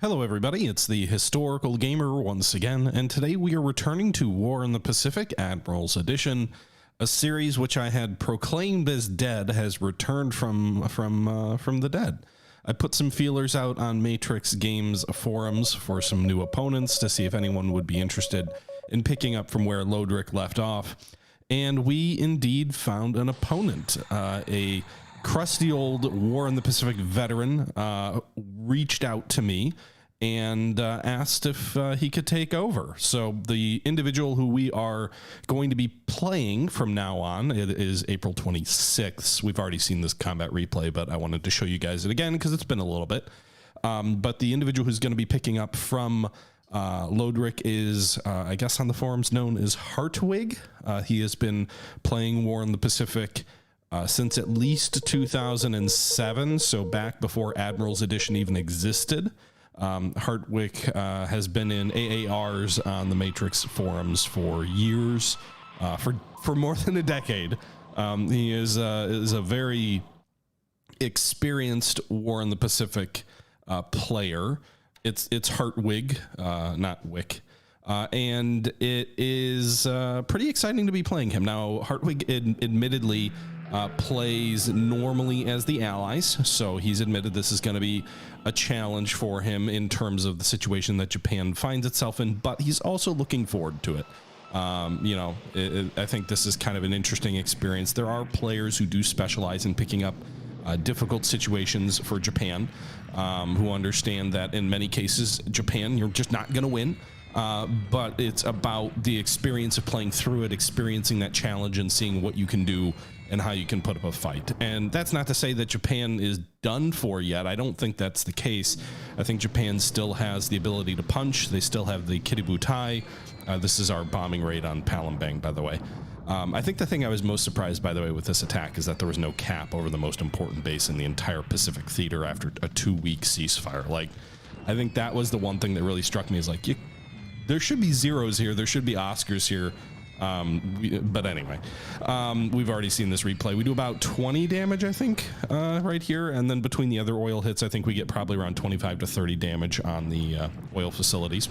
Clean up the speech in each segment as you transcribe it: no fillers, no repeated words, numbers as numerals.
Hello everybody, it's the Historical Gamer once again, and today we are returning to War in the Pacific, Admirals Edition, a series which I had proclaimed as dead has returned from the dead. I put some feelers out on Matrix Games forums for some new opponents to see if anyone would be interested in picking up from where Lodric left off, and we indeed found an opponent, a crusty old War in the Pacific veteran reached out to me and asked if he could take over. So the individual who we are going to be playing from now on, it is April 26th. We've already seen this combat replay, but I wanted to show you guys it again because it's been a little bit. But the individual who's going to be picking up from Lodric is, I guess on the forums, known as Hartwig. He has been playing War in the Pacific since at least 2007, so back before Admirals Edition even existed. Hartwig has been in AARs on the Matrix forums for years, for more than a decade. He is a very experienced War in the Pacific player. It's Hartwig, not Wick. And it is pretty exciting to be playing him. Now, Hartwig admittedly plays normally as the allies, so he's admitted this is going to be a challenge for him in terms of the situation that Japan finds itself in, but he's also looking forward to it. You know, I think this is kind of an interesting experience. There are players who do specialize in picking up difficult situations for Japan, who understand that in many cases, Japan, you're just not going to win. But it's about the experience of playing through it, experiencing that challenge and seeing what you can do and how you can put up a fight. And that's not to say that Japan is done for yet. I don't think that's the case. I think Japan still has the ability to punch. They still have the Kiributai. This is our bombing raid on Palembang, by the way. I think the thing I was most surprised, by the way, with this attack is that there was no cap over the most important base in the entire Pacific theater after a 2-week ceasefire. Like, I think that was the one thing that really struck me, is like, there should be zeros here. There should be Oscars here. But anyway, we've already seen this replay. We do about 20 damage, I think, right here. And then between the other oil hits, I think we get probably around 25 to 30 damage on the oil facilities.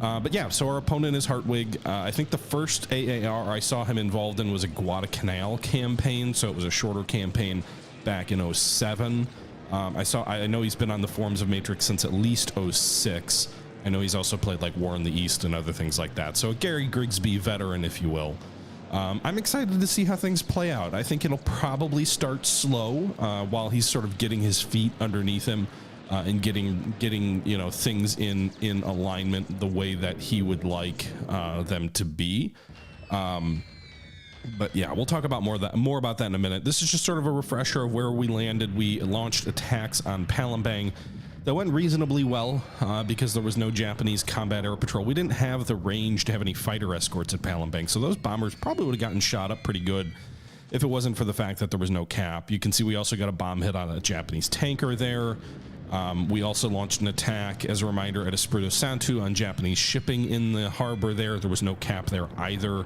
But yeah, so our opponent is Hartwig. I think the first AAR I saw him involved in was a Guadalcanal campaign. So it was a shorter campaign back in 07. I know he's been on the forums of Matrix since at least 06. I know he's also played like War in the East and other things like that. So a Gary Grigsby veteran, if you will. I'm excited to see how things play out. I think it'll probably start slow while he's sort of getting his feet underneath him and getting you know, things in alignment the way that he would like them to be. But yeah, we'll talk about more about that in a minute. This is just sort of a refresher of where we landed. We launched attacks on Palembang. That went reasonably well because there was no Japanese combat air patrol. We didn't have the range to have any fighter escorts at Palembang, so those bombers probably would have gotten shot up pretty good if it wasn't for the fact that there was no cap. You can see we also got a bomb hit on a Japanese tanker there. We also launched an attack, as a reminder, at Espirito Santo on Japanese shipping in the harbor there. There was no cap there either.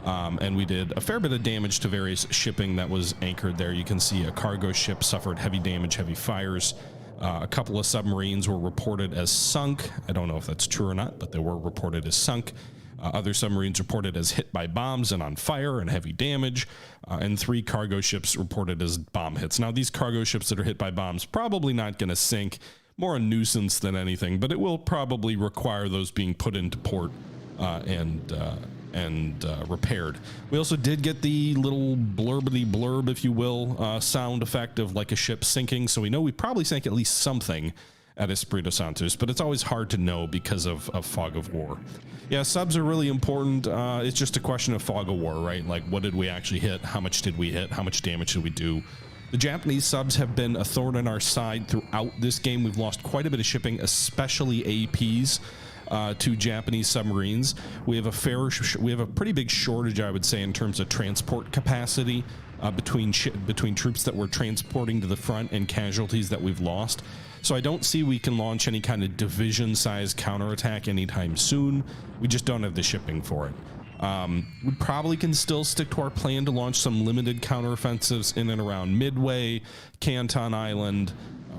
And we did a fair bit of damage to various shipping that was anchored there. You can see a cargo ship suffered heavy damage, heavy fires. A couple of submarines were reported as sunk. I don't know if that's true or not, but they were reported as sunk. Other submarines reported as hit by bombs and on fire and heavy damage. And 3 cargo ships reported as bomb hits. Now, these cargo ships that are hit by bombs, probably not going to sink. More a nuisance than anything, but it will probably require those being put into port and repaired. We also did get the little blurbity blurb, if you will, sound effect of like a ship sinking. So we know we probably sank at least something at Espirito Santo, but it's always hard to know because of fog of war. Yeah, subs are really important. It's just a question of fog of war, right? Like, what did we actually hit? How much did we hit? How much damage did we do? The Japanese subs have been a thorn in our side throughout this game. We've lost quite a bit of shipping, especially APs. To Japanese submarines. We have a pretty big shortage, I would say, in terms of transport capacity between troops that we're transporting to the front and casualties that we've lost. So I don't see we can launch any kind of division-sized counterattack anytime soon. We just don't have the shipping for it. We probably can still stick to our plan to launch some limited counteroffensives in and around Midway, Canton Island,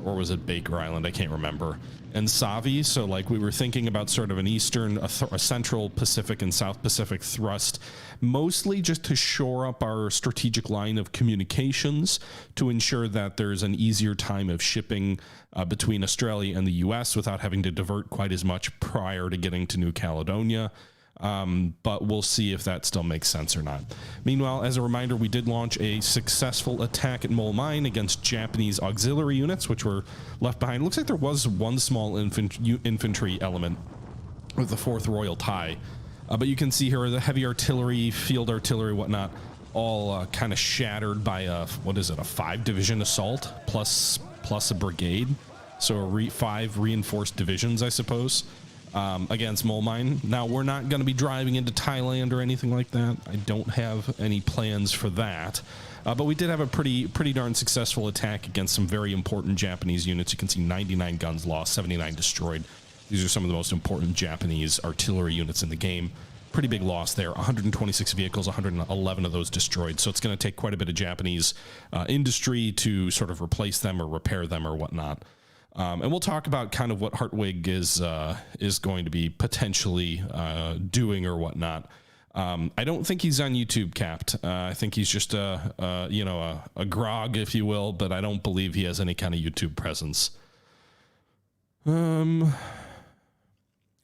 or was it Baker Island? I can't remember. and Savi. So like we were thinking about sort of an eastern, a central Pacific and South Pacific thrust, mostly just to shore up our strategic line of communications to ensure that there's an easier time of shipping between Australia and the US without having to divert quite as much prior to getting to New Caledonia. But we'll see if that still makes sense or not. Meanwhile, as a reminder, we did launch a successful attack at Mole Mine against Japanese auxiliary units, which were left behind. It looks like there was one small infantry element with the 4th Royal Thai. But you can see here the heavy artillery, field artillery, whatnot, all kind of shattered by a, what is it, a 5-division assault plus a brigade. So 5 reinforced divisions, I suppose. Against Mole Mine. Now, we're not going to be driving into Thailand or anything like that. I don't have any plans for that. But we did have a pretty darn successful attack against some very important Japanese units. You can see 99 guns lost, 79 destroyed. These are some of the most important Japanese artillery units in the game. Pretty big loss there. 126 vehicles, 111 of those destroyed. So it's going to take quite a bit of Japanese industry to sort of replace them or repair them or whatnot. And we'll talk about kind of what Hartwig is going to be potentially doing or whatnot. I don't think he's on YouTube capped. I think he's just a grog, if you will, but I don't believe he has any kind of YouTube presence.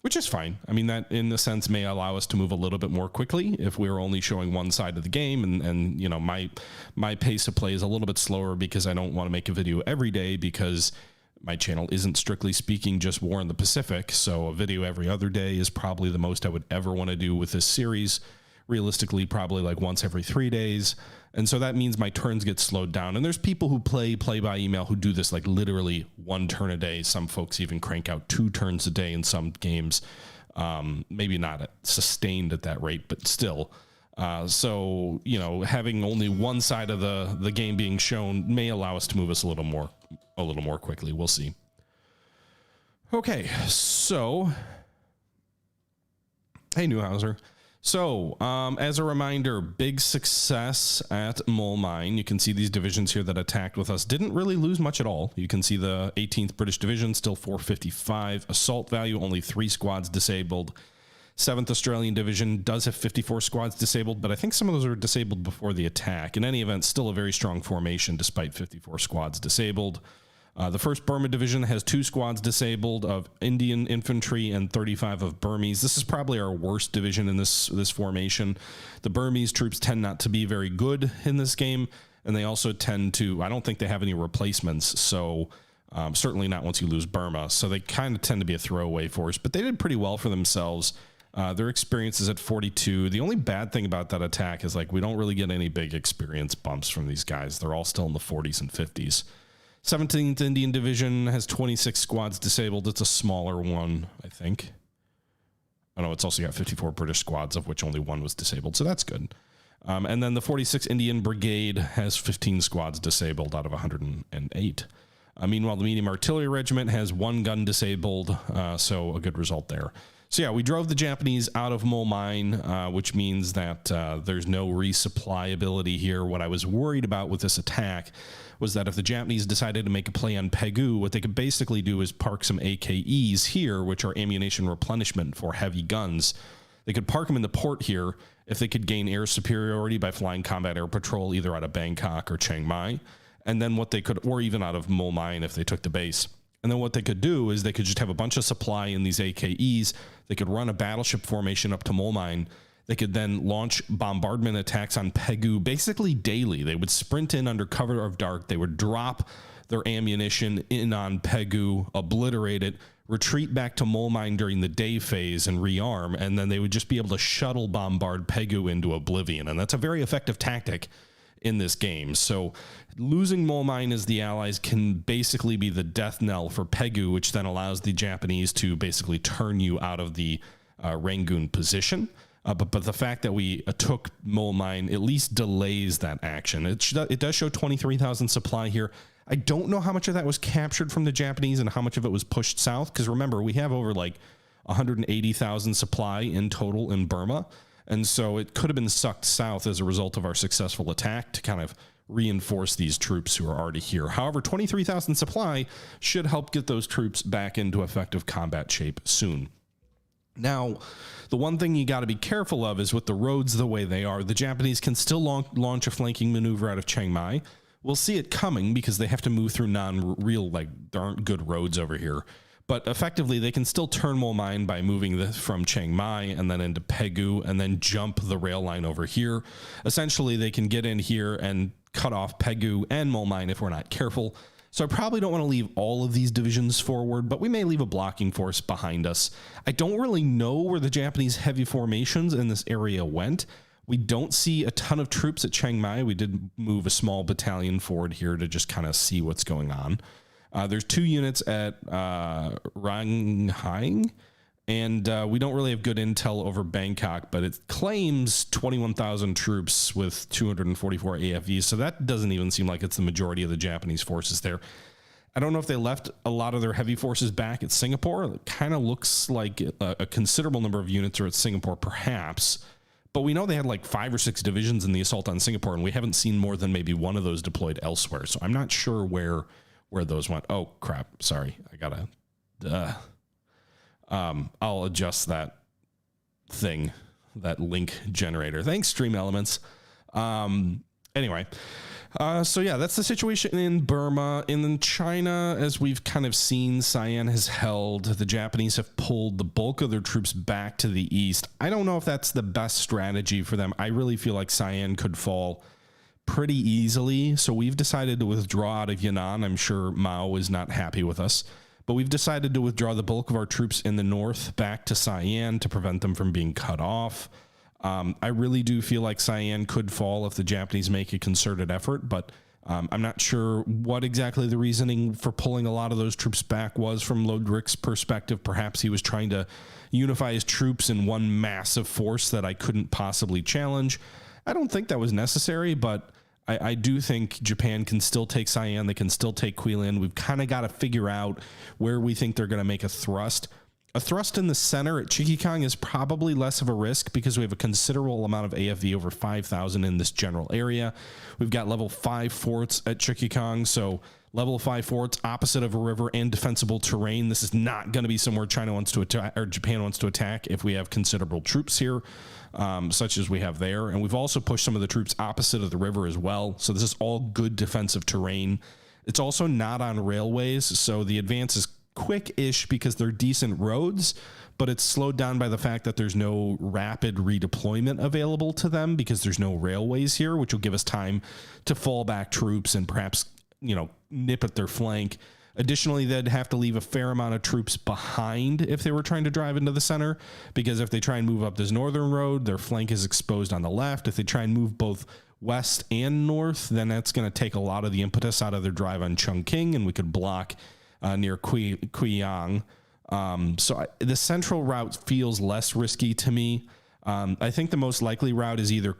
Which is fine. I mean, that in a sense may allow us to move a little bit more quickly if we were only showing one side of the game. And you know, my pace of play is a little bit slower because I don't want to make a video every day because my channel isn't strictly speaking just War in the Pacific, so a video every other day is probably the most I would ever want to do with this series. Realistically, probably like once every 3 days. And so that means my turns get slowed down. And there's people who play by email who do this like literally 1 turn a day. Some folks even crank out 2 turns a day in some games. Maybe not sustained at that rate, but still. So, you know, having only one side of the game being shown may allow us to move us a little more quickly. We'll see. Okay, so hey, Newhauser. So, as a reminder, big success at Mole Mine. You can see these divisions here that attacked with us didn't really lose much at all. You can see the 18th British Division, still 455. Assault value, only 3 squads disabled. 7th Australian Division does have 54 squads disabled, but I think some of those are disabled before the attack. In any event, still a very strong formation despite 54 squads disabled. The 1st Burma Division has 2 squads disabled of Indian infantry and 35 of Burmese. This is probably our worst division in this formation. The Burmese troops tend not to be very good in this game, and they also tend to, I don't think they have any replacements, so certainly not once you lose Burma. So they kind of tend to be a throwaway force, but they did pretty well for themselves. Their experience is at 42. The only bad thing about that attack is like we don't really get any big experience bumps from these guys. They're all still in the 40s and 50s. 17th Indian Division has 26 squads disabled. It's a smaller one, I think. I know it's also got 54 British squads, of which only 1 was disabled, so that's good. And then the 46th Indian Brigade has 15 squads disabled out of 108. Meanwhile, the Medium Artillery Regiment has 1 gun disabled, so a good result there. So yeah, we drove the Japanese out of Mole Mine, which means that there's no resupply ability here. What I was worried about with this attack was that if the Japanese decided to make a play on Pegu, what they could basically do is park some AKEs here, which are ammunition replenishment for heavy guns. They could park them in the port here if they could gain air superiority by flying combat air patrol either out of Bangkok or Chiang Mai, and then what they could, or even out of Mole Mine if they took the base. And then what they could do is they could just have a bunch of supply in these AKEs. They could run a battleship formation up to Mole Mine. They could then launch bombardment attacks on Pegu basically daily. They would sprint in under cover of dark. They would drop their ammunition in on Pegu, obliterate it, retreat back to Mole Mine during the day phase and rearm, and then they would just be able to shuttle bombard Pegu into oblivion. And that's a very effective tactic in this game. So losing Mole Mine as the Allies can basically be the death knell for Pegu, which then allows the Japanese to basically turn you out of the Rangoon position. But the fact that we took Mole Mine at least delays that action. It does show 23,000 supply here. I don't know how much of that was captured from the Japanese and how much of it was pushed south, because remember, we have over like 180,000 supply in total in Burma. And so it could have been sucked south as a result of our successful attack to kind of reinforce these troops who are already here. However, 23,000 supply should help get those troops back into effective combat shape soon. Now, the one thing you got to be careful of is with the roads the way they are, the Japanese can still launch a flanking maneuver out of Chiang Mai. We'll see it coming because they have to move through non-real, like, there aren't good roads over here. But effectively, they can still turn Mol Mine by moving this from Chiang Mai and then into Pegu and then jump the rail line over here. Essentially, they can get in here and cut off Pegu and Mol Mine if we're not careful. So I probably don't want to leave all of these divisions forward, but we may leave a blocking force behind us. I don't really know where the Japanese heavy formations in this area went. We don't see a ton of troops at Chiang Mai. We did move a small battalion forward here to just kind of see what's going on. There's 2 units at Ranghang, and we don't really have good intel over Bangkok, but it claims 21,000 troops with 244 AFVs, so that doesn't even seem like it's the majority of the Japanese forces there. I don't know if they left a lot of their heavy forces back at Singapore. It kind of looks like a considerable number of units are at Singapore, perhaps, but we know they had like 5 or 6 divisions in the assault on Singapore, and we haven't seen more than maybe one of those deployed elsewhere, so I'm not sure where those went. Oh crap, sorry, I gotta I'll adjust that thing, that link generator. Thanks, Stream Elements. Anyway, so yeah, that's the situation in Burma. In China, as we've kind of seen, Siam has held. The Japanese have pulled the bulk of their troops back to the east. I don't know if that's the best strategy for them. I really feel like Siam could fall pretty easily, so we've decided to withdraw out of Yan'an. I'm sure Mao is not happy with us, but we've decided to withdraw the bulk of our troops in the north back to Siam to prevent them from being cut off. I really do feel like Siam could fall if the Japanese make a concerted effort, but I'm not sure what exactly the reasoning for pulling a lot of those troops back was from Lodrik's perspective. Perhaps he was trying to unify his troops in one massive force that I couldn't possibly challenge. I don't think that was necessary, but I do think Japan can still take Siam. They can still take Guilin. We've kind of got to figure out where we think they're going to make a thrust. A thrust in the center at Chikikong is probably less of a risk because we have a considerable amount of AFV, over 5,000 in this general area. We've got level 5 forts at Chikikong, so level 5 forts opposite of a river and defensible terrain. This is not going to be somewhere China wants to attack or Japan wants to attack if we have considerable troops here, such as we have there. And we've also pushed some of the troops opposite of the river as well. So this is all good defensive terrain. It's also not on railways, so the advance is quick-ish because they're decent roads, but it's slowed down by the fact that there's no rapid redeployment available to them because there's no railways here, which will give us time to fall back troops and perhaps, you know, nip at their flank. Additionally, they'd have to leave a fair amount of troops behind if they were trying to drive into the center, because if they try and move up this northern road, their flank is exposed on the left. If they try and move both west and north, then that's going to take a lot of the impetus out of their drive on Chongqing, and we could block near Guiyang. So the central route feels less risky to me. I think the most likely route is either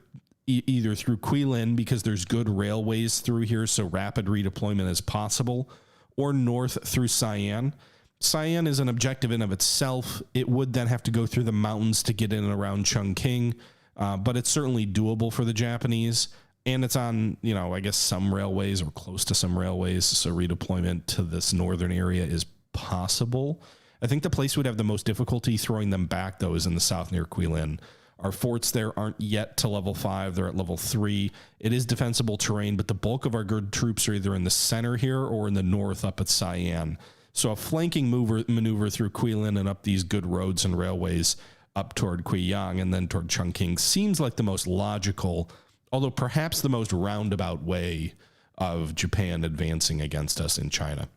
through Guilin, because there's good railways through here, so rapid redeployment is possible, or north through Siam. Siam is an objective in of itself. It would then have to go through the mountains to get in and around Chongqing, but it's certainly doable for the Japanese. And it's on, you know, I guess some railways or close to some railways, so redeployment to this northern area is possible. I think the place we'd have the most difficulty throwing them back, though, is in the south near Guilin. Our forts there aren't yet to level 5. They're at level 3. It is defensible terrain, but the bulk of our good troops are either in the center here or in the north up at Siam. So a flanking maneuver through Guilin and up these good roads and railways up toward Guiyang and then toward Chongqing seems like the most logical, although perhaps the most roundabout way of Japan advancing against us in China.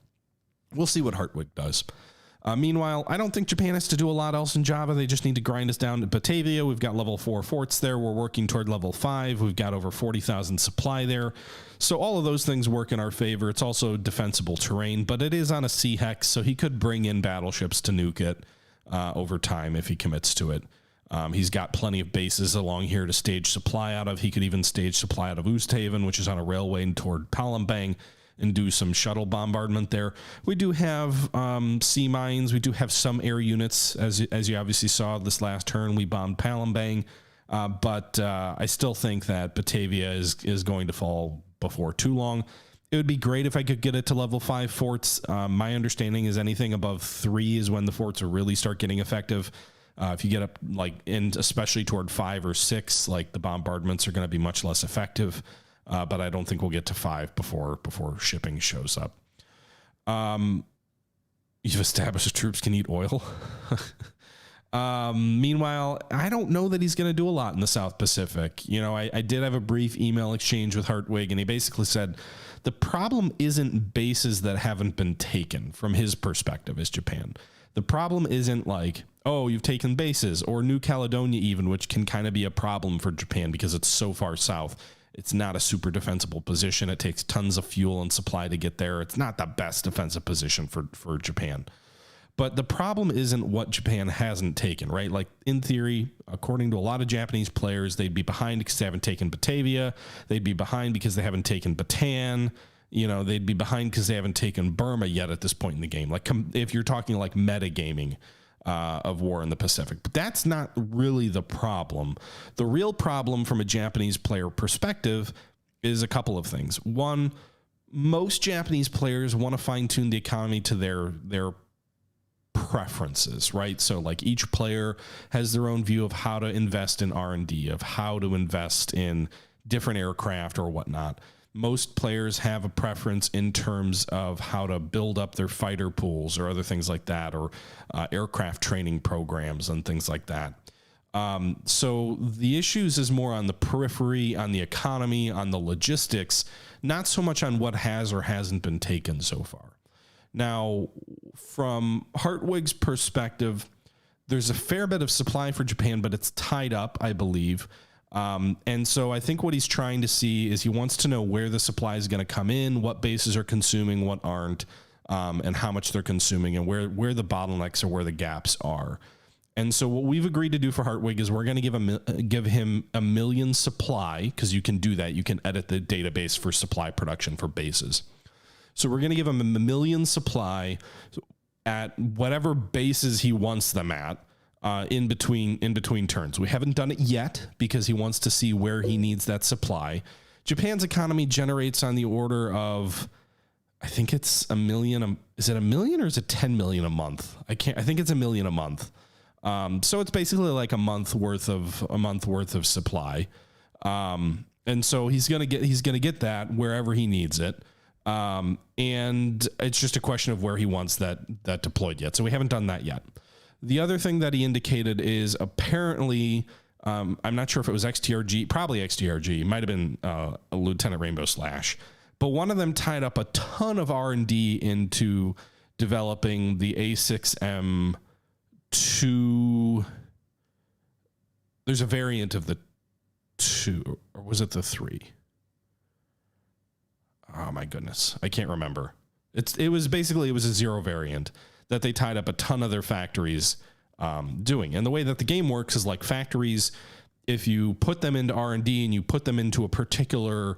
We'll see what Hartwig does. Meanwhile, I don't think Japan has to do a lot else in Java. They just need to grind us down to Batavia. We've got level 4 forts there. We're working toward level 5. We've got over 40,000 supply there. So all of those things work in our favor. It's also defensible terrain, but it is on a sea hex, so he could bring in battleships to nuke it over time if he commits to it. He's got plenty of bases along here to stage supply out of. He could even stage supply out of Oosthaven, which is on a railway toward Palembang, and do some shuttle bombardment there. We do have sea mines. We do have some air units, as you obviously saw this last turn. We bombed Palembang, but I still think that Batavia is going to fall before too long. It would be great if I could get it to level 5 forts. My understanding is anything above 3 is when the forts will really start getting effective. If you get up like especially toward 5 or 6, like the bombardments are going to be much less effective. But I don't think we'll get to 5 before shipping shows up. You've established that troops can eat oil. Meanwhile, I don't know that he's going to do a lot in the South Pacific. You know, I did have a brief email exchange with Hartwig, and he basically said the problem isn't bases that haven't been taken from his perspective as Japan. The problem isn't like, oh, you've taken bases, or New Caledonia even, which can kind of be a problem for Japan because it's so far south. It's not a super defensible position. It takes tons of fuel and supply to get there. It's not the best defensive position for Japan. But the problem isn't what Japan hasn't taken, right? Like in theory, according to a lot of Japanese players, they'd be behind because they haven't taken Batavia. They'd be behind because they haven't taken Bataan. You know, they'd be behind because they haven't taken Burma yet at this point in the game. Like if you're talking like metagaming of war in the Pacific, but that's not really the problem. The real problem from a Japanese player perspective is a couple of things. One, most Japanese players want to fine tune the economy to their preferences, right? So like each player has their own view of how to invest in R&D, of how to invest in different aircraft or whatnot. Most players have a preference in terms of how to build up their fighter pools or other things like that, or aircraft training programs and things like that. So the issues is more on the periphery, on the economy, on the logistics, not so much on what has or hasn't been taken so far. Now, from Hartwig's perspective, there's a fair bit of supply for Japan, but it's tied up, I believe. And so I think what he's trying to see is he wants to know where the supply is going to come in, what bases are consuming, what aren't, and how much they're consuming, and where the bottlenecks or where the gaps are. And so what we've agreed to do for Hartwig is we're going to give him a million supply, because you can do that. You can edit the database for supply production for bases. So we're going to give him a million supply at whatever bases he wants them at in between turns. We haven't done it yet because he wants to see where he needs that supply. Japan's economy generates on the order of, I think it's a million. Is it a million or is it 10 million a month? I think it's a million a month. So it's basically like a month worth of supply. And so he's going to get that wherever he needs it. And it's just a question of where he wants that deployed yet. So we haven't done that yet. The other thing that he indicated is apparently, I'm not sure if it was XTRG, probably XTRG, it might have been a Lieutenant Rainbow Slash, but one of them tied up a ton of R&D into developing the A6M2. There's a variant of the 2, or was it the 3? Oh my goodness, I can't remember. It was a 0 variant that they tied up a ton of their factories doing. And the way that the game works is like factories, if you put them into R&D and you put them into a particular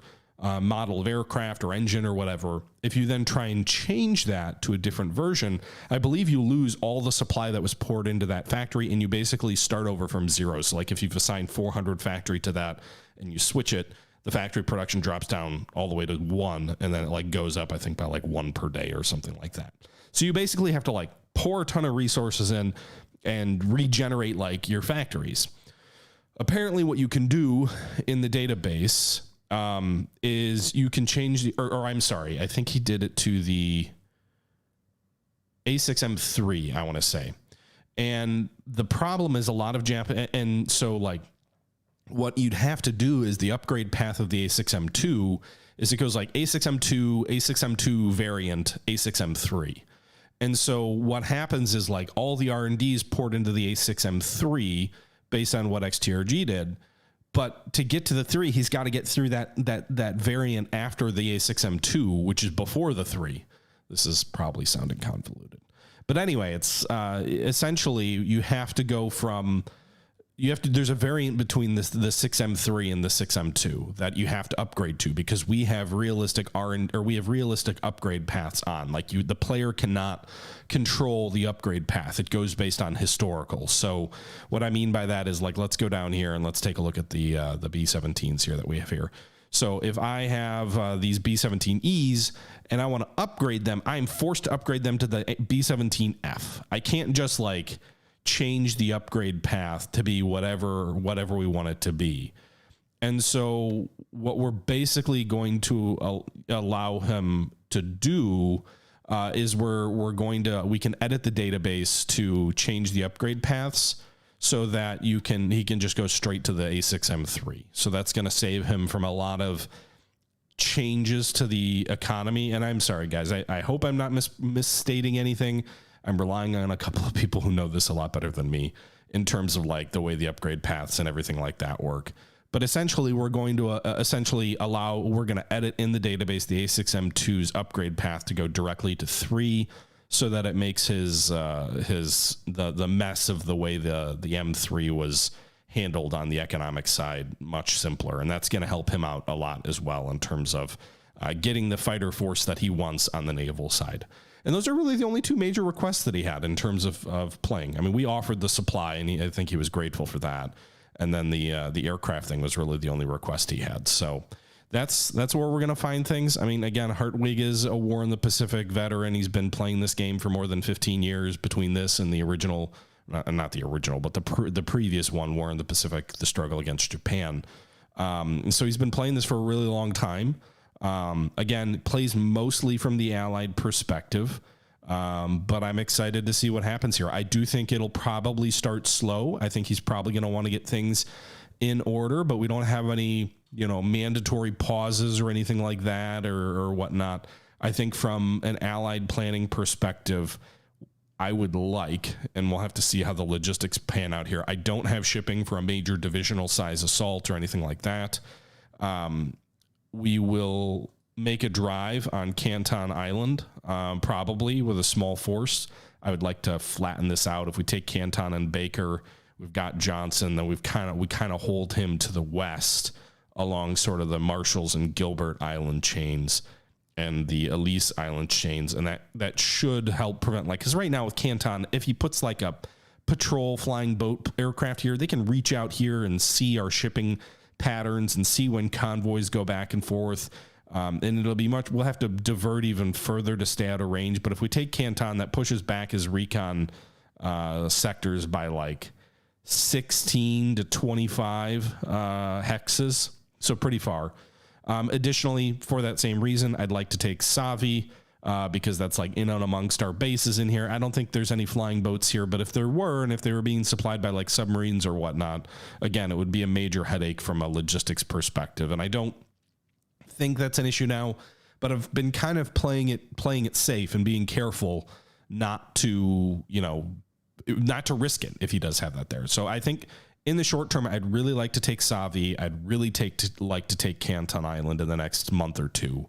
model of aircraft or engine or whatever, if you then try and change that to a different version, I believe you lose all the supply that was poured into that factory and you basically start over from zero. So like if you've assigned 400 factory to that and you switch it, the factory production drops down all the way to 1, and then it like goes up, I think, by like 1 per day or something like that. So you basically have to like pour a ton of resources in and regenerate like your factories. Apparently what you can do in the database is you can change the, or I'm sorry, I think he did it to the A6M3, I want to say. And the problem is a lot of Japan, and so like what you'd have to do is the upgrade path of the A6M2 is it goes like A6M2, A6M2 variant, A6M3. And so what happens is like all the R&D is poured into the A6M3 based on what XTRG did. But to get to the 3, he's got to get through that variant after the A6M2, which is before the 3. This is probably sounding convoluted. But anyway, it's essentially you have to go from, there's a variant between the 6M3 and the 6M2 that you have to upgrade to, because we have realistic realistic upgrade paths on. Like the player cannot control the upgrade path. It goes based on historical. So what I mean by that is like, let's go down here and let's take a look at the B-17s here that we have here. So if I have these B-17Es and I want to upgrade them, I'm forced to upgrade them to the B-17F. I can't just like change the upgrade path to be whatever we want it to be. And so what we're basically going to allow him to do is we can edit the database to change the upgrade paths so that he can just go straight to the A6M3. So that's going to save him from a lot of changes to the economy. And I'm sorry, guys, I hope I'm not misstating anything. I'm relying on a couple of people who know this a lot better than me in terms of like the way the upgrade paths and everything like that work. But essentially, we're going to we're going to edit in the database the A6M2's upgrade path to go directly to 3, so that it makes the mess of the way the M3 was handled on the economic side much simpler. And that's going to help him out a lot as well in terms of getting the fighter force that he wants on the naval side. And those are really the only 2 major requests that he had in terms of playing. I mean, we offered the supply, and I think he was grateful for that. And then the aircraft thing was really the only request he had. So that's where we're going to find things. I mean, again, Hartwig is a War in the Pacific veteran. He's been playing this game for more than 15 years between this and the original, not the original, but the previous one, War in the Pacific, the struggle against Japan. So he's been playing this for a really long time. Again, plays mostly from the Allied perspective. But I'm excited to see what happens here. I do think it'll probably start slow. I think he's probably going to want to get things in order, but we don't have any, mandatory pauses or anything like that or whatnot. I think from an Allied planning perspective, I would like, and we'll have to see how the logistics pan out here. I don't have shipping for a major divisional size assault or anything like that. We will make a drive on Canton Island, probably with a small force. I would like to flatten this out. If we take Canton and Baker, we've got Johnson, then we kind of hold him to the west along sort of the Marshalls and Gilbert Island chains and the Ellice Island chains, and that should help prevent, like, because right now with Canton, if he puts like a patrol flying boat aircraft here, they can reach out here and see our shipping patterns and see when convoys go back and forth. And it'll be we'll have to divert even further to stay out of range. But if we take Canton, that pushes back his recon sectors by like 16 to 25 hexes. So pretty far. Additionally, for that same reason, I'd like to take Savi because that's like in and amongst our bases in here. I don't think there's any flying boats here, but if there were, and if they were being supplied by like submarines or whatnot, again, it would be a major headache from a logistics perspective. And I don't think that's an issue now, but I've been kind of playing it safe and being careful not to risk it if he does have that there. So I think in the short term, I'd really like to take Savi. I'd really like to take Canton Island in the next month or two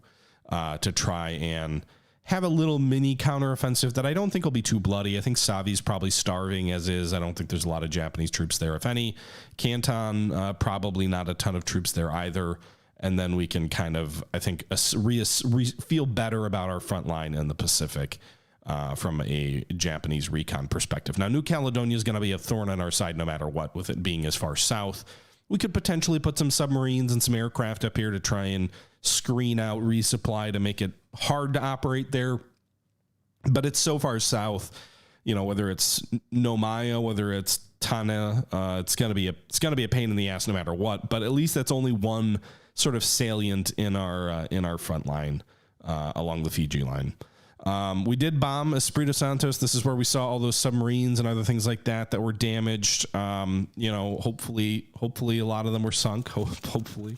to try and have a little mini counteroffensive that I don't think will be too bloody. I think Savi's probably starving as is. I don't think there's a lot of Japanese troops there, if any. Canton, probably not a ton of troops there either. And then we can kind of, I think, feel better about our front line in the Pacific from a Japanese recon perspective. Now, New Caledonia is going to be a thorn on our side no matter what, with it being as far south. We could potentially put some submarines and some aircraft up here to try and screen out resupply to make it hard to operate there. But it's so far south, whether it's Nomaya, whether it's Tana, it's going to be a pain in the ass no matter what. But at least that's only one sort of salient in our front line along the Fiji line. We did bomb Espiritu Santos. This is where we saw all those submarines and other things like that were damaged. Hopefully a lot of them were sunk. Hopefully,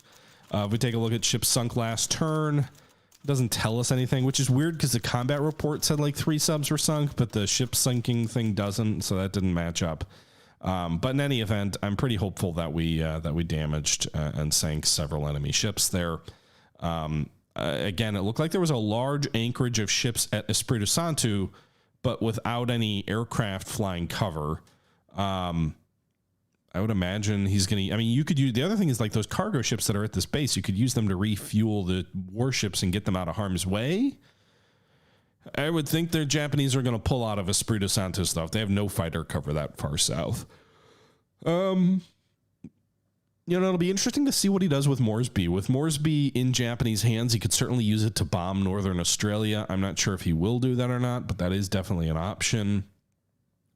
if we take a look at ships sunk last turn, it doesn't tell us anything, which is weird because the combat report said like 3 subs were sunk, but the ship sinking thing doesn't, so that didn't match up. But in any event, I'm pretty hopeful that we damaged and sank several enemy ships there. Again, it looked like there was a large anchorage of ships at Espiritu Santo, but without any aircraft flying cover. I would imagine he's going to, you could use, the other thing is like those cargo ships that are at this base, you could use them to refuel the warships and get them out of harm's way. I would think the Japanese are going to pull out of Espiritu Santo stuff. They have no fighter cover that far south. it'll be interesting to see what he does with Moresby. With Moresby in Japanese hands, he could certainly use it to bomb Northern Australia. I'm not sure if he will do that or not, but that is definitely an option.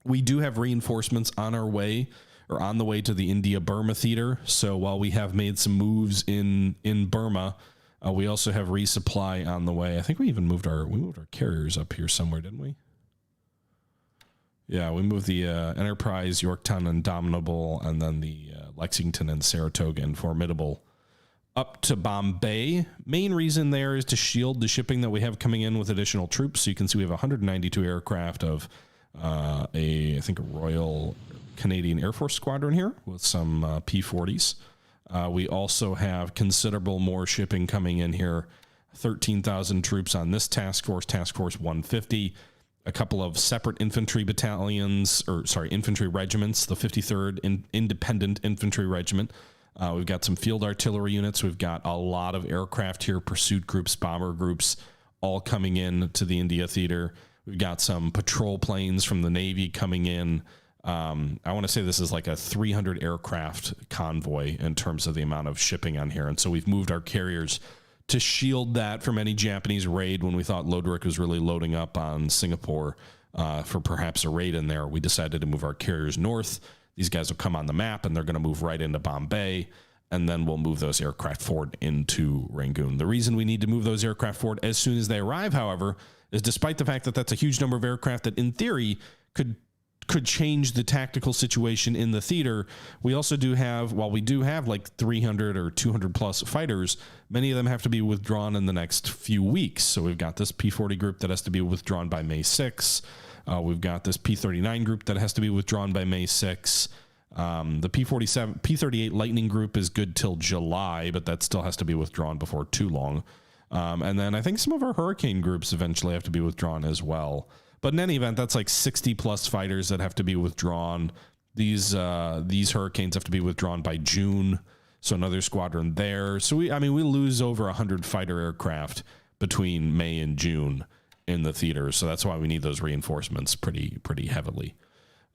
We do have reinforcements on our way, or on the way to the India-Burma theater. So while we have made some moves in Burma, we also have resupply on the way. I think we even moved our carriers up here somewhere, didn't we? Yeah, we moved the Enterprise, Yorktown, Indomitable, and then the Lexington and Saratoga and Formidable up to Bombay. Main reason there is to shield the shipping that we have coming in with additional troops. So you can see we have 192 aircraft of I think a Royal Canadian Air Force squadron here with some P-40s. We also have considerable more shipping coming in here. 13,000 troops on this task force 150. A couple of separate infantry battalions, infantry regiments, the 53rd Independent Infantry Regiment. We've got some field artillery units. We've got a lot of aircraft here, pursuit groups, bomber groups, all coming in to the India theater. We've got some patrol planes from the Navy coming in. I want to say this is like a 300 aircraft convoy in terms of the amount of shipping on here. And so we've moved our carriers to shield that from any Japanese raid. When we thought Loderick was really loading up on Singapore for perhaps a raid in there, we decided to move our carriers north. These guys will come on the map and they're going to move right into Bombay, and then we'll move those aircraft forward into Rangoon. The reason we need to move those aircraft forward as soon as they arrive, however, is despite the fact that that's a huge number of aircraft that in theory could change the tactical situation in the theater, we also do have, while we do have like 300 or 200 plus fighters, many of them have to be withdrawn in the next few weeks. So we've got this P-40 group that has to be withdrawn by May 6th. We've got this P-39 group that has to be withdrawn by May 6th. The P-38 Lightning group is good till July, but that still has to be withdrawn before too long. And then I think some of our Hurricane groups eventually have to be withdrawn as well. But in any event, that's like 60 plus fighters that have to be withdrawn. These Hurricanes have to be withdrawn by June. So another squadron there. So we lose over 100 fighter aircraft between May and June in the theater. So that's why we need those reinforcements pretty heavily.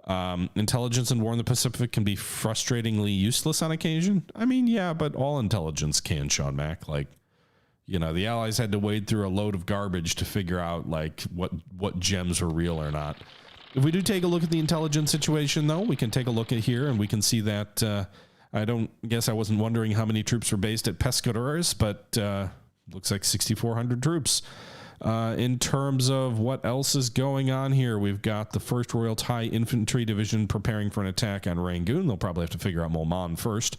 Intelligence and war in the Pacific can be frustratingly useless on occasion. I mean, yeah, but all intelligence can, Sean Mack. Like, the Allies had to wade through a load of garbage to figure out like what gems were real or not. If we do take a look at the intelligence situation, though, we can take a look at here and we can see that I wasn't wondering how many troops were based at Pescadores, but looks like 6,400 troops. In terms of what else is going on here, we've got the 1st Royal Thai Infantry Division preparing for an attack on Rangoon. They'll probably have to figure out Mulman first.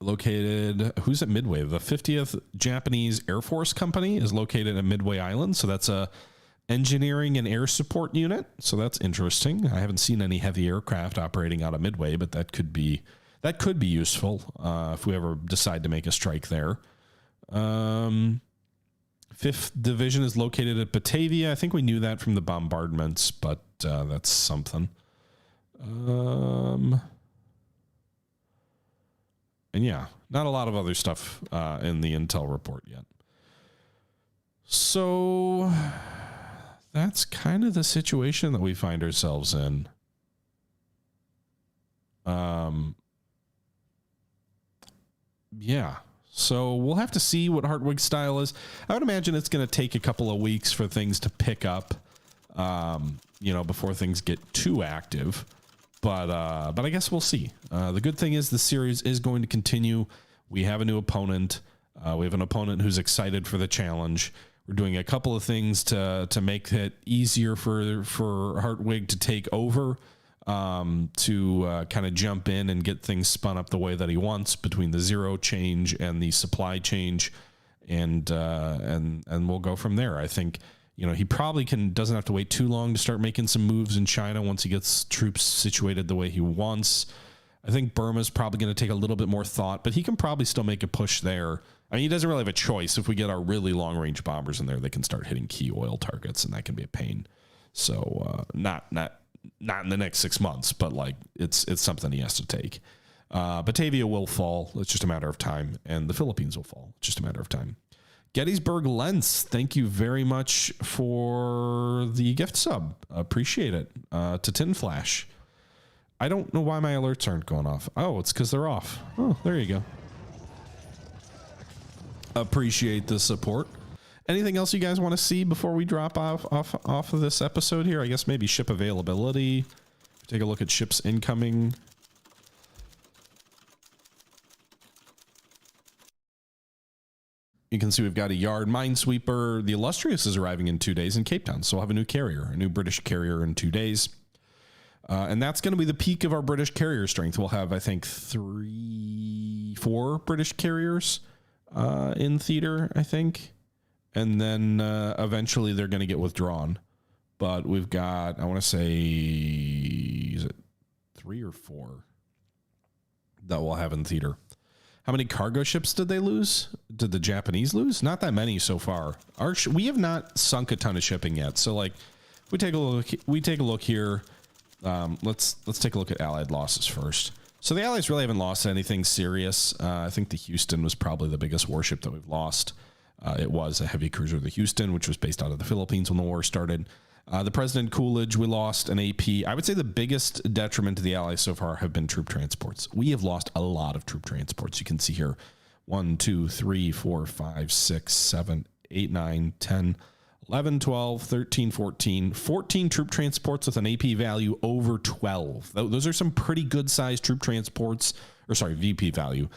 Located, who's at Midway? The 50th Japanese Air Force Company is located at Midway Island. So that's a engineering and air support unit. So that's interesting. I haven't seen any heavy aircraft operating out of Midway, but that could be useful if we ever decide to make a strike there. 5th Division is located at Batavia. I think we knew that from the bombardments, but that's something. And yeah, not a lot of other stuff in the intel report yet. So that's kind of the situation that we find ourselves in. Yeah. So we'll have to see what Hartwig's style is. I would imagine it's going to take a couple of weeks for things to pick up, before things get too active. But I guess we'll see. The good thing is the series is going to continue. We have a new opponent. We have an opponent who's excited for the challenge. We're doing a couple of things to make it easier for Hartwig to take over, to kind of jump in and get things spun up the way that he wants between the zero change and the supply change, and we'll go from there. I think. He probably doesn't have to wait too long to start making some moves in China once he gets troops situated the way he wants. I think Burma's probably going to take a little bit more thought, but he can probably still make a push there. I mean, he doesn't really have a choice. If we get our really long-range bombers in there, they can start hitting key oil targets, and that can be a pain. So not in the next 6 months, but like it's something he has to take. Batavia will fall. It's just a matter of time, and the Philippines will fall. It's just a matter of time. Gettysburg Lens, thank you very much for the gift sub. Appreciate it. To Tin Flash. I don't know why my alerts aren't going off. Oh, it's because they're off. Oh, there you go. Appreciate the support. Anything else you guys want to see before we drop off of this episode here? I guess maybe ship availability. Take a look at ships incoming. You can see we've got a yard minesweeper. The Illustrious is arriving in 2 days in Cape Town, so we'll have a new carrier, a new British carrier in 2 days. And that's going to be the peak of our British carrier strength. We'll have, I think, 4 British carriers in theater, I think. And then eventually they're going to get withdrawn. But we've got, I want to say, is it 3 or 4 that we'll have in theater? How many cargo ships did they lose? Did the Japanese lose? Not that many so far. We have not sunk a ton of shipping yet. So like, we take a look here. Let's take a look at Allied losses first. So the Allies really haven't lost anything serious. I think the Houston was probably the biggest warship that we've lost. It was a heavy cruiser, the Houston, which was based out of the Philippines when the war started. The President Coolidge, we lost an AP. I would say the biggest detriment to the Allies so far have been troop transports. We have lost a lot of troop transports. You can see here 1, 2, 3, 4, 5, 6, 7, 8, 9, 10, 11, 12, 13, 14 troop transports with an AP value over 12. Those are some pretty good sized troop transports, or sorry, VP value.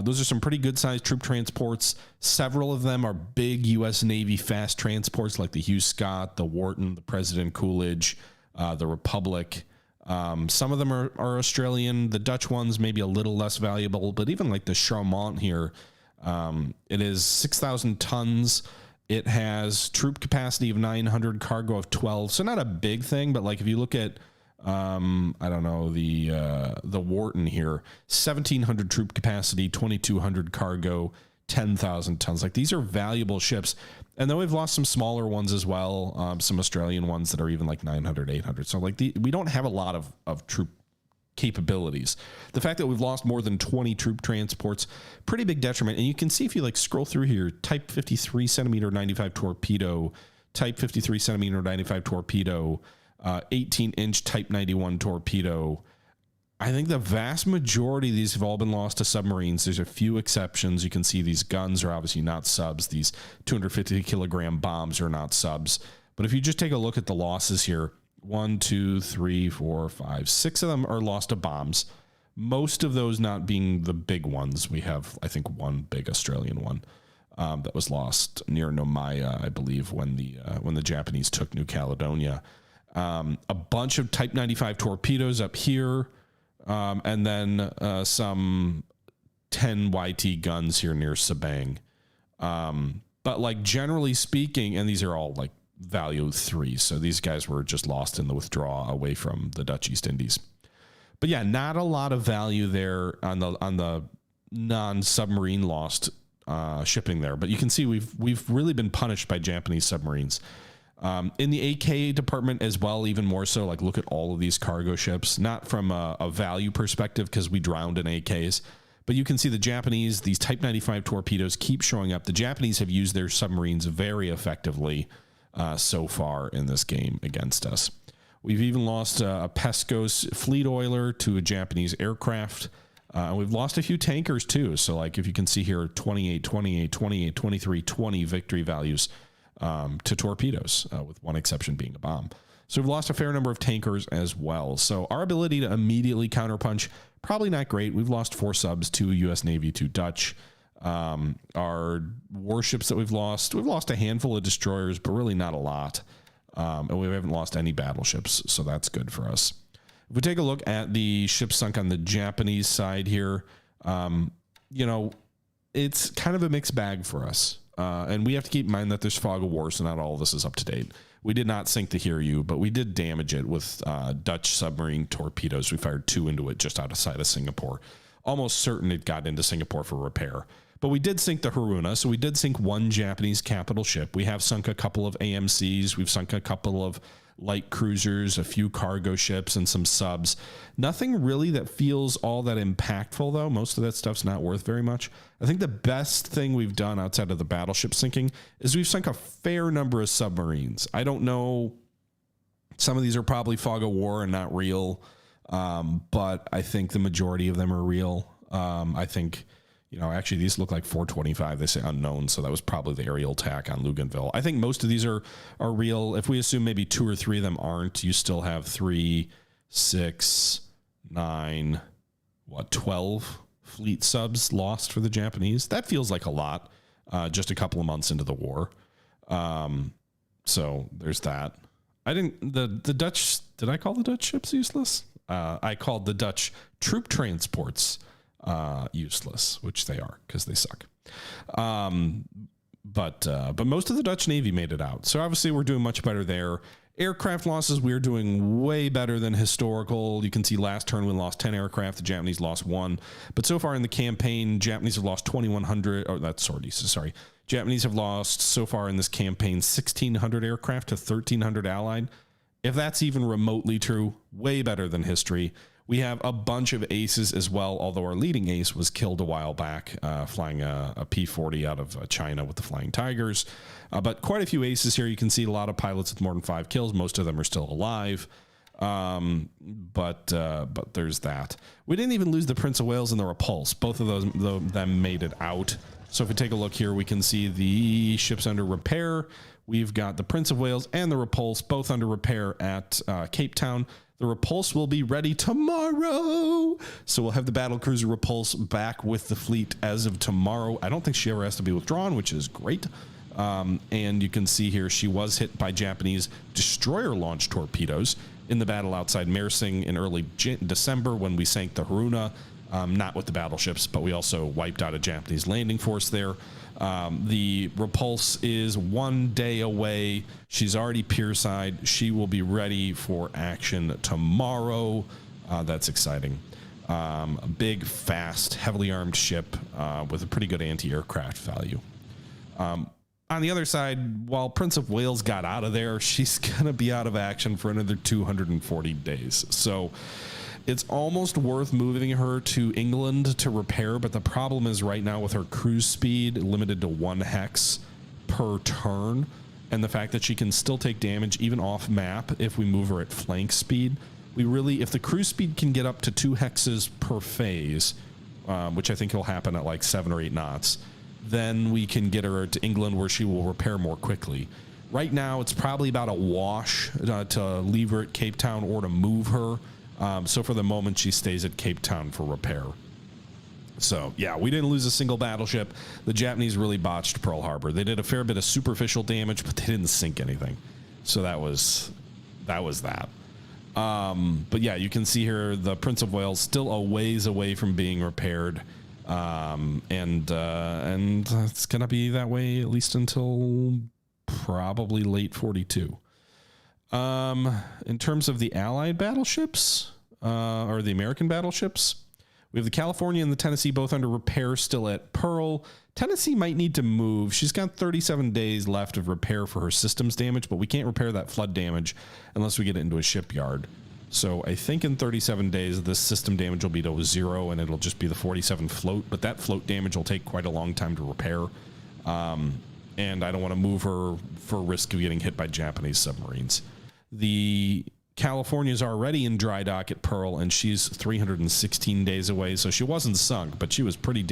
Those are some pretty good sized troop transports. Several of them are big U.S. Navy fast transports like the Hugh Scott, the Wharton, the President Coolidge, the Republic. Some of them are Australian. The Dutch ones maybe a little less valuable, but even like the Charmant here, it is 6,000 tons. It has troop capacity of 900, cargo of 12. So not a big thing, but like if you look at I don't know, the Wharton here, 1,700 troop capacity, 2,200 cargo, 10,000 tons. Like these are valuable ships. And then we've lost some smaller ones as well. Some Australian ones that are even like 900, 800. So like we don't have a lot of troop capabilities. The fact that we've lost more than 20 troop transports, pretty big detriment. And you can see if you like scroll through here, type 53 centimeter 95 torpedo, type 53 centimeter 95 torpedo, 18-inch Type 91 torpedo. I think the vast majority of these have all been lost to submarines. There's a few exceptions. You can see these guns are obviously not subs. These 250-kilogram bombs are not subs. But if you just take a look at the losses here, 1, 2, 3, 4, 5, 6 of them are lost to bombs. Most of those not being the big ones. We have, I think, one big Australian one that was lost near Nomaya, I believe, when the Japanese took New Caledonia. A bunch of Type 95 torpedoes up here, and then some 10 YT guns here near Sabang. But like generally speaking, and these are all like value 3, so these guys were just lost in the withdrawal away from the Dutch East Indies. But yeah, not a lot of value there on the non-submarine lost shipping there. But you can see we've really been punished by Japanese submarines. In the AK department as well, even more so, like look at all of these cargo ships, not from a value perspective because we drowned in AKs, but you can see the Japanese, these Type 95 torpedoes keep showing up. The Japanese have used their submarines very effectively so far in this game against us. We've even lost a Pesco's fleet oiler to a Japanese aircraft. We've lost a few tankers too. So like if you can see here, 28, 28, 28, 23, 20 victory values to torpedoes, with one exception being a bomb. So we've lost a fair number of tankers as well. So our ability to immediately counterpunch, probably not great. We've lost 4 subs, 2 U.S. Navy, 2 Dutch. Our warships that we've lost a handful of destroyers, but really not a lot. And we haven't lost any battleships, so that's good for us. If we take a look at the ships sunk on the Japanese side here, you know, it's kind of a mixed bag for us. And we have to keep in mind that there's fog of war, so not all of this is up to date. We did not sink the Hiryu, but we did damage it with Dutch submarine torpedoes. We fired 2 into it just outside of Singapore. Almost certain it got into Singapore for repair. But we did sink the Haruna, so we did sink 1 Japanese capital ship. We have sunk a couple of AMCs. We've sunk a couple of light cruisers, a few cargo ships, and some subs. Nothing really that feels all that impactful, though. Most of that stuff's not worth very much. I think the best thing we've done outside of the battleship sinking is we've sunk a fair number of submarines. I don't know. Some of these are probably fog of war and not real. But I think the majority of them are real. I think, actually these look like 425. They say unknown, so that was probably the aerial attack on Luganville. I think most of these are real. If we assume maybe 2 or 3 of them aren't, you still have 3, 6, 9, 12 fleet subs lost for the Japanese. That feels like a lot, just a couple of months into the war. So there's that. The Dutch, did I call the Dutch ships useless? I called the Dutch troop transports useless, which they are because they suck. But most of the Dutch Navy made it out. So obviously we're doing much better there. Aircraft losses, we're doing way better than historical. You can see last turn we lost 10 aircraft. The Japanese lost 1. But so far in the campaign, Japanese have lost 2,100. Oh, that's sorties. Sorry. Japanese have lost so far in this campaign 1,600 aircraft to 1,300 Allied. If that's even remotely true, way better than history. We have a bunch of aces as well, although our leading ace was killed a while back, flying a P-40 out of China with the Flying Tigers. But quite a few aces here. You can see a lot of pilots with more than 5 kills. Most of them are still alive. But there's that. We didn't even lose the Prince of Wales and the Repulse. Both of them made it out. So if we take a look here, we can see the ships under repair. We've got the Prince of Wales and the Repulse, both under repair at Cape Town. The Repulse will be ready tomorrow. So we'll have the battlecruiser Repulse back with the fleet as of tomorrow. I don't think she ever has to be withdrawn, which is great. And you can see here she was hit by Japanese destroyer-launched torpedoes in the battle outside Mersing in early December when we sank the Haruna. Not with the battleships, but we also wiped out a Japanese landing force there. The Repulse is 1 day away. She's already pierside. She will be ready for action tomorrow. That's exciting. A big, fast, heavily armed ship with a pretty good anti-aircraft value. On the other side, while Prince of Wales got out of there, she's going to be out of action for another 240 days. So it's almost worth moving her to England to repair, but the problem is right now with her cruise speed limited to 1 hex per turn, and the fact that she can still take damage even off map if we move her at flank speed. If the cruise speed can get up to 2 hexes per phase, which I think will happen at like 7 or 8 knots, then we can get her to England where she will repair more quickly. Right now, it's probably about a wash to leave her at Cape Town or to move her. So for the moment, she stays at Cape Town for repair. So yeah, we didn't lose a single battleship. The Japanese really botched Pearl Harbor. They did a fair bit of superficial damage, but they didn't sink anything. So that was that. But yeah, you can see here the Prince of Wales still a ways away from being repaired. And it's going to be that way at least until probably late 42. In terms of the Allied battleships, or the American battleships, we have the California and the Tennessee both under repair still at Pearl. Tennessee might need to move. She's got 37 days left of repair for her systems damage, but we can't repair that flood damage unless we get it into a shipyard. So I think in 37 days, this system damage will be to 0, and it'll just be the 47 float, but that float damage will take quite a long time to repair. And I don't want to move her for risk of getting hit by Japanese submarines. The California's already in dry dock at Pearl, and she's 316 days away, so she wasn't sunk, but she was pretty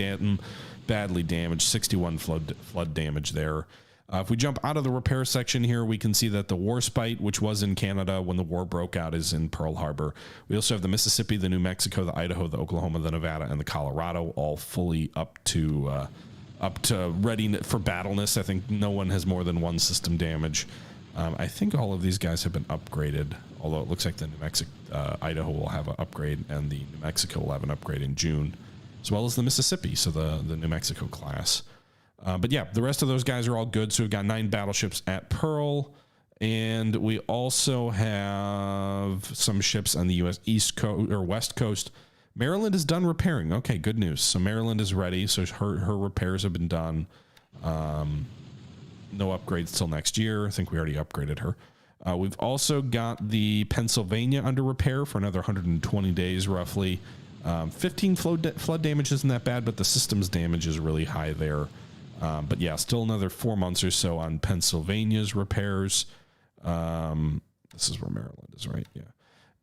badly damaged, 61 flood damage there. If we jump out of the repair section here, we can see that the Warspite, which was in Canada when the war broke out, is in Pearl Harbor. We also have the Mississippi, the New Mexico, the Idaho, the Oklahoma, the Nevada, and the Colorado, all fully up to ready for battleness. I think no one has more than 1 system damage. I think all of these guys have been upgraded, although it looks like the New Mexico, Idaho will have an upgrade, and the New Mexico will have an upgrade in June, as well as the Mississippi, so the New Mexico class. But yeah, the rest of those guys are all good. So we've got 9 battleships at Pearl, and we also have some ships on the U.S. East Coast or West Coast. Maryland is done repairing. Okay, good news. So Maryland is ready. So her repairs have been done. No upgrades till next year. I think we already upgraded her. We've also got the Pennsylvania under repair for another 120 days, roughly. 15 flood damage isn't that bad, but the systems damage is really high there. But yeah, still another 4 months or so on Pennsylvania's repairs. This is where Maryland is, right? Yeah.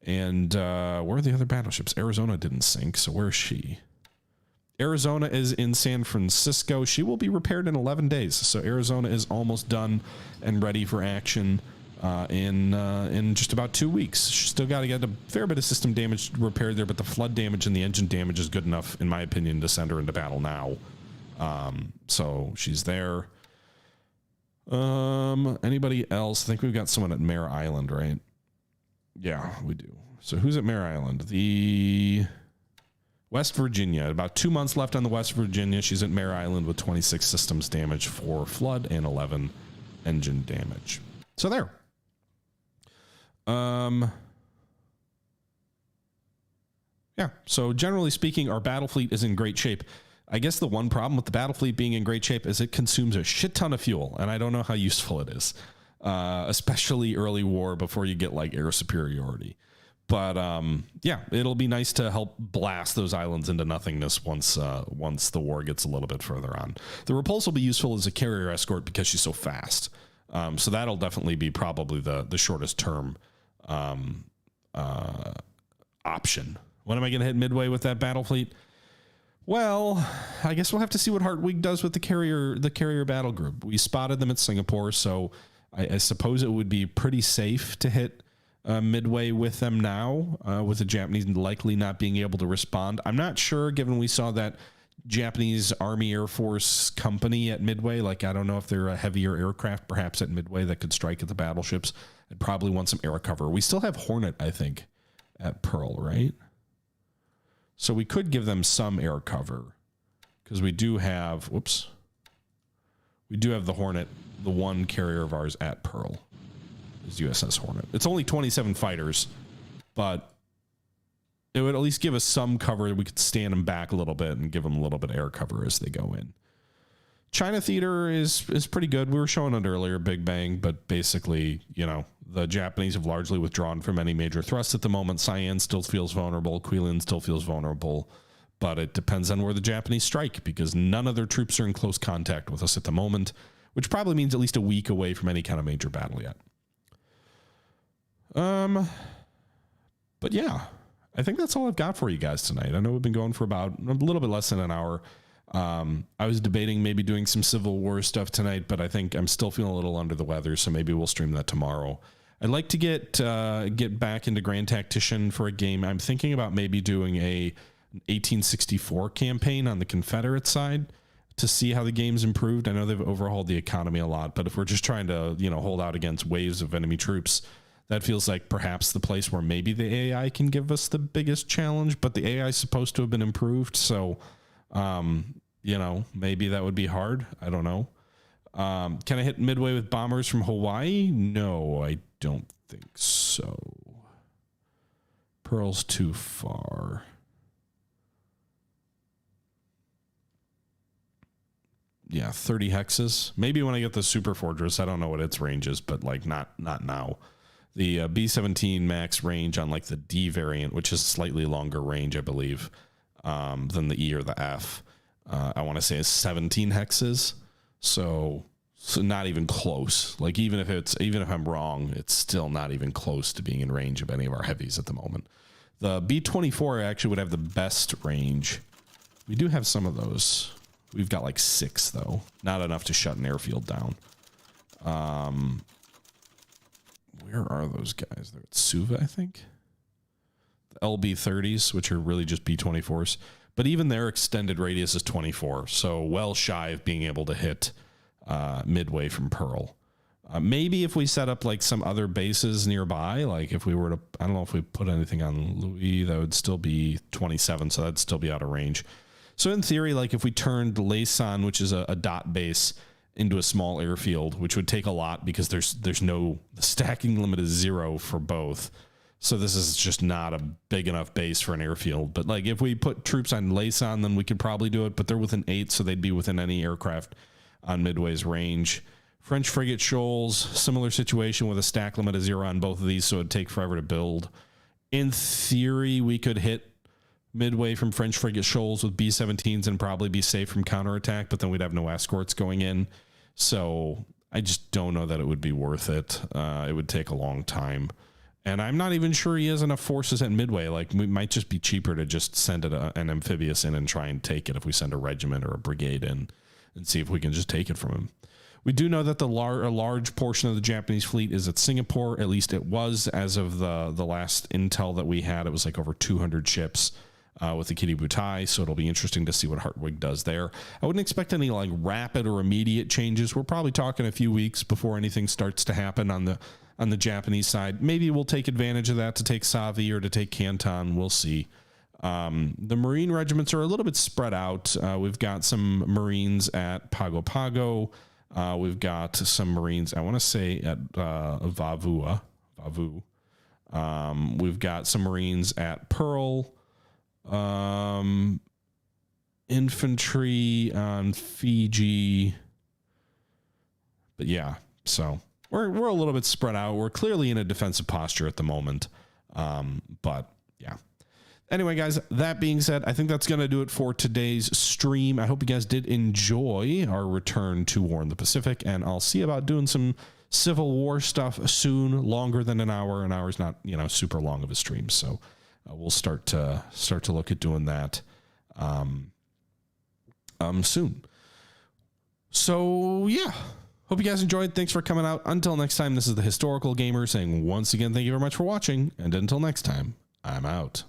And where are the other battleships? Arizona didn't sink, so where is she? Arizona is in San Francisco. She will be repaired in 11 days. So Arizona is almost done and ready for action in just about 2 weeks. She's still got to get a fair bit of system damage repaired there, but the flood damage and the engine damage is good enough, in my opinion, to send her into battle now. So she's there. Anybody else? I think we've got someone at Mare Island, right? Yeah, we do. So who's at Mare Island? The West Virginia. About 2 months left on the West Virginia. She's at Mare Island with 26 systems damage for flood and 11 engine damage. So there. Yeah. So generally speaking, our battle fleet is in great shape. I guess the one problem with the battle fleet being in great shape is it consumes a shit ton of fuel, and I don't know how useful it is, especially early war before you get like air superiority. But yeah, it'll be nice to help blast those islands into nothingness once the war gets a little bit further on. The Repulse will be useful as a carrier escort because she's so fast. So that'll definitely be probably the shortest term option. When am I going to hit Midway with that battle fleet? Well, I guess we'll have to see what Hartwig does with the carrier battle group. We spotted them at Singapore, so I suppose it would be pretty safe to hit Midway with them now, with the Japanese likely not being able to respond. I'm not sure, given we saw that Japanese Army Air Force company at Midway. Like, I don't know if they're a heavier aircraft, perhaps at Midway, that could strike at the battleships. I'd probably want some air cover. We still have Hornet, I think, at Pearl, right? So we could give them some air cover because we do have, we do have the Hornet, the one carrier of ours at Pearl is USS Hornet. It's only 27 fighters, but it would at least give us some cover. We could stand them back a little bit and give them a little bit of air cover as they go in. China theater is pretty good. We were showing it earlier, Big Bang, but basically, you know, the Japanese have largely withdrawn from any major threats at the moment. Cyan still feels vulnerable. Quilin still feels vulnerable, but it depends on where the Japanese strike because none of their troops are in close contact with us at the moment, which probably means at least a week away from any kind of major battle yet. But yeah, I think that's all I've got for you guys tonight. I know we've been going for about a little bit less than an hour. I was debating maybe doing some Civil War stuff tonight, but I think I'm still feeling a little under the weather, so maybe we'll stream that tomorrow. I'd like to get back into Grand Tactician for a game. I'm thinking about maybe doing a 1864 campaign on the Confederate side to see how the game's improved. I know they've overhauled the economy a lot, but if we're just trying to, you know, hold out against waves of enemy troops, that feels like perhaps the place where maybe the AI can give us the biggest challenge, but the AI is supposed to have been improved. So, you know, maybe that would be hard. I don't know. Can I hit Midway with bombers from Hawaii? No, I don't think so. Pearl's too far. Yeah, 30 hexes. Maybe when I get the Super Fortress. I don't know what its range is, but like not now. The B-17 max range on like the D variant, which is slightly longer range, I believe, than the E or the F. I want to say is 17 hexes. So not even close. Like even if I'm wrong, it's still not even close to being in range of any of our heavies at the moment. The B-24 actually would have the best range. We do have some of those. We've got like 6 though. Not enough to shut an airfield down. Where are those guys? They're at Suva, I think. The LB-30s, which are really just B-24s. But even their extended radius is 24, so well shy of being able to hit Midway from Pearl. Maybe if we set up like some other bases nearby, like if we were to, I don't know if we put anything on Louis, that would still be 27, so that'd still be out of range. So in theory, like if we turned Laysan, which is a dot base, into a small airfield, which would take a lot because there's no, the stacking limit is 0 for both. So this is just not a big enough base for an airfield. But like if we put troops on Laysan, then we could probably do it, but they're within 8, so they'd be within any aircraft on Midway's range. French frigate shoals, similar situation with a stack limit of 0 on both of these, so it'd take forever to build. In theory, we could hit Midway from French frigate shoals with B-17s and probably be safe from counterattack, but then we'd have no escorts going in. So I just don't know that it would be worth it. It would take a long time. And I'm not even sure he has enough forces at Midway. Like, it might just be cheaper to just send an amphibious in and try and take it if we send a regiment or a brigade in and see if we can just take it from him. We do know that a large portion of the Japanese fleet is at Singapore. At least it was as of the last intel that we had. It was like over 200 ships with the Kiributai. So it'll be interesting to see what Hartwig does there. I wouldn't expect any like rapid or immediate changes. We're probably talking a few weeks before anything starts to happen on the Japanese side. Maybe we'll take advantage of that to take Savi or to take Canton. We'll see. The Marine regiments are a little bit spread out. We've got some Marines at Pago Pago. We've got some Marines, I want to say, at Vavu. We've got some Marines at Pearl. Infantry on Fiji. But yeah, so we're a little bit spread out. We're clearly in a defensive posture at the moment. But yeah. Anyway, guys, that being said, I think that's going to do it for today's stream. I hope you guys did enjoy our return to War in the Pacific, and I'll see about doing some Civil War stuff soon, longer than an hour. An hour is not, super long of a stream, so we'll start to look at doing that soon. So yeah, hope you guys enjoyed. Thanks for coming out. Until next time, this is the Historical Gamer saying once again, thank you very much for watching, and until next time, I'm out.